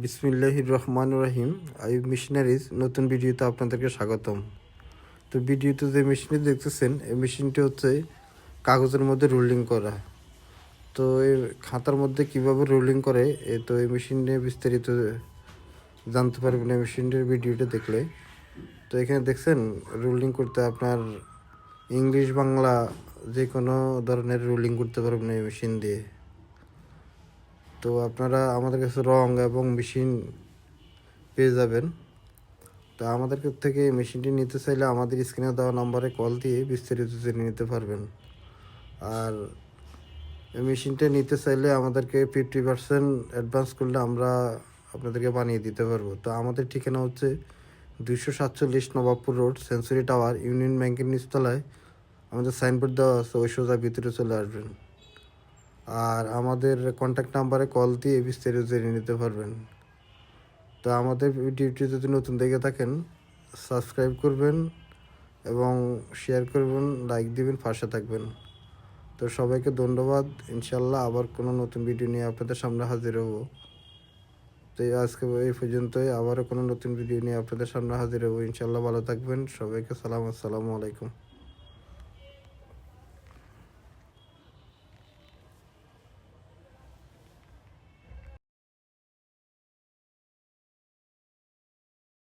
বিসমিল্লাহির রহমানির রহিম। আইয়ুব মেশিনারিজ নতুন ভিডিওতে আপনাদেরকে স্বাগতম। তো ভিডিওতে যে মেশিনটি দেখতেছেন, এই মেশিনটি হচ্ছে কাগজের মধ্যে রোলিং করা। তো এই খাতার মধ্যে কিভাবে রোলিং করে তো এই মেশিন নিয়ে বিস্তারিত জানতে পারবেন এই মেশিনটির ভিডিওটা দেখলে। তো এখানে দেখছেন রোলিং করতে আপনার ইংলিশ বাংলা যে কোনো ধরনের রোলিং করতে পারবেন এই মেশিন দিয়ে। তো আপনারা আমাদের কাছে রং এবং মেশিন পেয়ে যাবেন। তো আমাদের থেকে মেশিনটি নিতে চাইলে আমাদের স্ক্রিনে দেওয়া নম্বরে কল দিয়ে বিস্তারিত জেনে নিতে পারবেন। আর এই মেশিনটা নিতে চাইলে আমাদেরকে 50% অ্যাডভান্স করলে আমরা আপনাদেরকে বানিয়ে দিতে পারবো। তো আমাদের ঠিকানা হচ্ছে 247 Nawabpur road, century tower, union ব্যাংকের নিচতলায় আমাদের সাইনবোর্ড দেওয়া আছে, ওই সোজা ভিতরে চলে আসবেন। আর আমাদের কন্ট্যাক্ট নাম্বারে কল দিয়ে বিস্তারিত জেনে নিতে পারবেন। তো আমাদের ভিডিওটি যদি নতুন দেখে থাকেন, সাবস্ক্রাইব করবেন এবং শেয়ার করবেন, লাইক দিবেন, পাশে থাকবেন। তো সবাইকে ধন্যবাদ। ইনশাল্লাহ আবার কোনো নতুন ভিডিও নিয়ে আপনাদের সামনে হাজির হব। তো আজকে এই পর্যন্তই, আবারও কোনো নতুন ভিডিও নিয়ে আপনাদের সামনে হাজির হব ইনশাল্লাহ। ভালো থাকবেন সবাইকে। আসসালামু আলাইকুম।